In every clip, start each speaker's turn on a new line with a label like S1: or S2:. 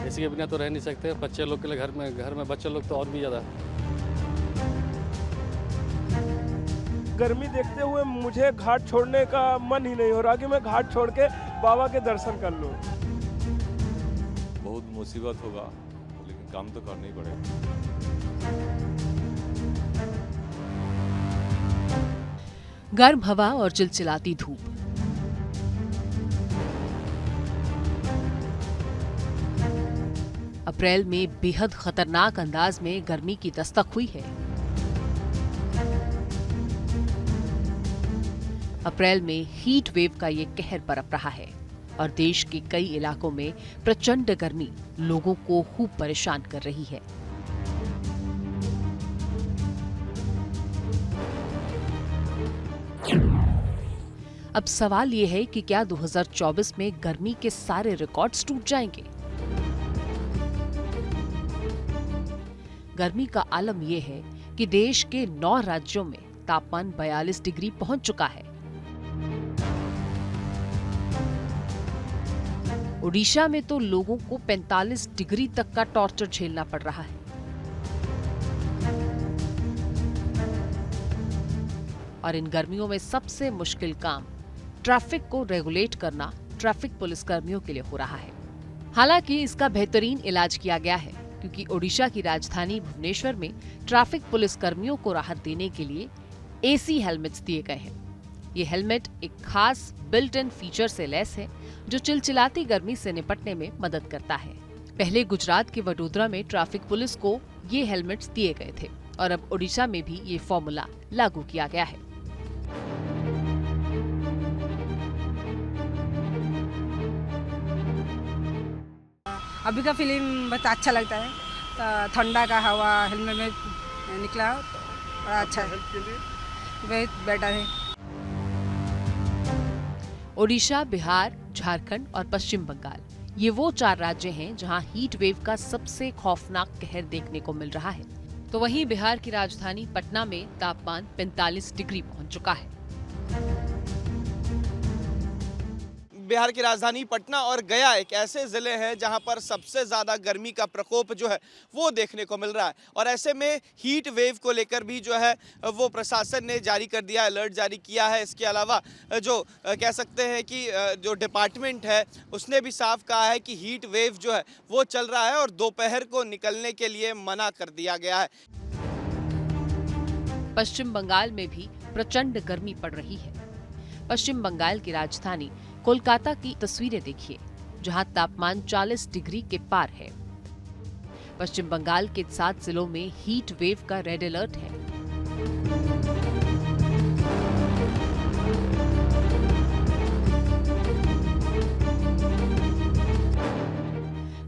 S1: इसी के बिना तो रह नहीं सकते। बच्चे लोग के लिए घर में बच्चे लोग तो और भी ज़्यादा।
S2: गर्मी देखते हुए मुझे घाट छोड़ने का मन ही नहीं हो रहा कि मैं घाट छोड़ के बाबा के दर्शन कर लूं।
S3: बहुत मुसीबत होगा, लेकिन काम तो करना ही पड़ेगा।
S4: गर्म हवा और चिलचिलाती धूप। अप्रैल में बेहद खतरनाक अंदाज में गर्मी की दस्तक हुई है। अप्रैल में हीट वेव का ये कहर बरप रहा है और देश के कई इलाकों में प्रचंड गर्मी लोगों को खूब परेशान कर रही है। अब सवाल ये है कि क्या 2024 में गर्मी के सारे रिकॉर्ड्स टूट जाएंगे? गर्मी का आलम यह है कि देश के 9 राज्यों में तापमान 42 डिग्री पहुंच चुका है। ओडिशा में तो लोगों को 45 डिग्री तक का टॉर्चर झेलना पड़ रहा है। और इन गर्मियों में सबसे मुश्किल काम ट्रैफिक को रेगुलेट करना ट्रैफिक पुलिस कर्मियों के लिए हो रहा है। हालांकि इसका बेहतरीन इलाज किया गया है, क्योंकि ओडिशा की राजधानी भुवनेश्वर में ट्रैफिक पुलिस कर्मियों को राहत देने के लिए एसी हेलमेट्स दिए गए हैं। ये हेलमेट एक खास बिल्ट इन फीचर से लैस है, जो चिलचिलाती गर्मी से निपटने में मदद करता है। पहले गुजरात के वडोदरा में ट्रैफिक पुलिस को ये हेलमेट्स दिए गए थे और अब ओडिशा में भी ये फॉर्मूला लागू किया गया है।
S5: अभी का फिल्म बहुत अच्छा लगता है। तो ठंडा का हवा हेलमेट में निकला तो बड़ा अच्छा है, बहुत बेटर है।
S4: ओडिशा, बिहार, झारखंड और पश्चिम बंगाल ये वो 4 राज्य हैं जहां हीट वेव का सबसे खौफनाक कहर देखने को मिल रहा है। तो वहीं बिहार की राजधानी पटना में तापमान 45 डिग्री पहुंच चुका है।
S6: बिहार की राजधानी पटना और गया एक ऐसे ज़िले हैं जहां पर सबसे ज़्यादा गर्मी का प्रकोप जो है वो देखने को मिल रहा है। और ऐसे में हीट वेव को लेकर भी जो है वो प्रशासन ने जारी कर दिया, अलर्ट जारी किया है। इसके अलावा जो कह सकते हैं कि जो डिपार्टमेंट है उसने भी साफ कहा है कि हीट वेव जो है वो चल रहा है और दोपहर को निकलने के लिए मना कर दिया गया है।
S4: पश्चिम बंगाल में भी प्रचंड गर्मी पड़ रही है। पश्चिम बंगाल की राजधानी कोलकाता की तस्वीरें देखिए, जहां तापमान 40 डिग्री के पार है। पश्चिम बंगाल के 7 जिलों में हीट वेव का रेड अलर्ट है।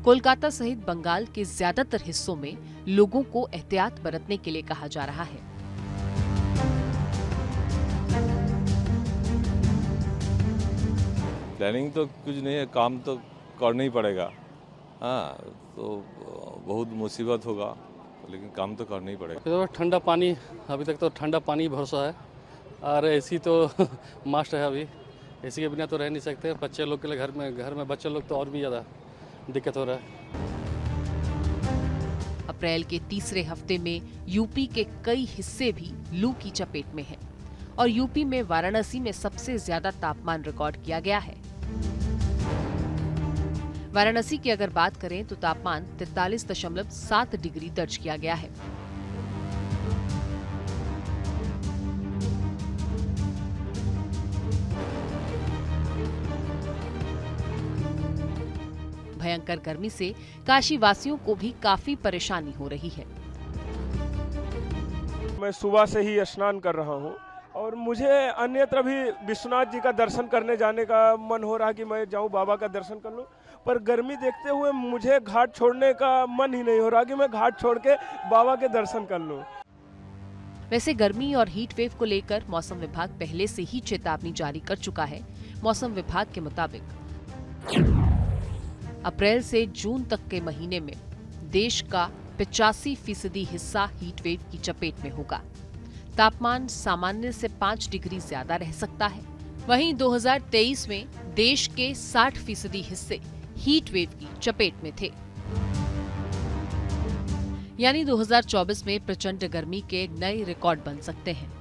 S4: कोलकाता सहित बंगाल के ज्यादातर हिस्सों में लोगों को एहतियात बरतने के लिए कहा जा रहा है।
S3: प्लानिंग तो कुछ नहीं है, काम तो करना ही पड़ेगा। हाँ, तो बहुत मुसीबत होगा, लेकिन काम तो करना ही पड़ेगा।
S1: तो ठंडा पानी, अभी तक तो ठंडा पानी भरोसा है और एसी तो मस्ट है। अभी एसी के बिना तो रह नहीं सकते। बच्चे लोग के लिए घर में बच्चे लोग तो और भी ज़्यादा दिक्कत हो रहा है।
S4: अप्रैल के तीसरे हफ्ते में यूपी के कई हिस्से भी लू की चपेट में हैं और यूपी में वाराणसी में सबसे ज्यादा तापमान रिकॉर्ड किया गया है। वाराणसी की अगर बात करें तो तापमान 43.7 डिग्री दर्ज किया गया है। भयंकर गर्मी से काशी वासियों को भी काफी परेशानी हो रही है।
S2: मैं सुबह से ही स्नान कर रहा हूँ और मुझे अन्यत्र भी विश्वनाथ जी का दर्शन करने जाने का मन हो रहा है कि मैं जाऊँ, बाबा का दर्शन कर लूँ। पर गर्मी देखते हुए मुझे घाट छोड़ने का मन ही नहीं हो रहा कि मैं घाट छोड़ के बाबा के दर्शन कर लूँ।
S4: वैसे गर्मी और हीट वेव को लेकर मौसम विभाग पहले से ही चेतावनी जारी कर चुका है। मौसम विभाग के मुताबिक अप्रैल से जून तक के महीने में देश का 85% हिस्सा हीट वेव की चपेट में होगा। तापमान सामान्य से 5 डिग्री ज्यादा रह सकता है। वहीं 2023 में देश के 60% हिस्से हीट वेव की चपेट में थे। यानी 2024 में प्रचंड गर्मी के नए रिकॉर्ड बन सकते हैं।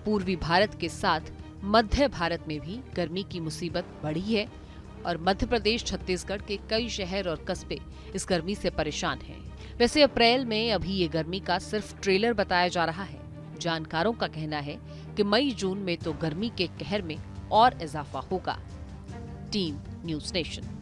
S4: पूर्वी भारत के साथ मध्य भारत में भी गर्मी की मुसीबत बढ़ी है और मध्य प्रदेश, छत्तीसगढ़ के कई शहर और कस्बे इस गर्मी से परेशान हैं। वैसे अप्रैल में अभी ये गर्मी का सिर्फ ट्रेलर बताया जा रहा है। जानकारों का कहना है कि मई-जून में तो गर्मी के कहर में और इजाफा होगा। Team news nation.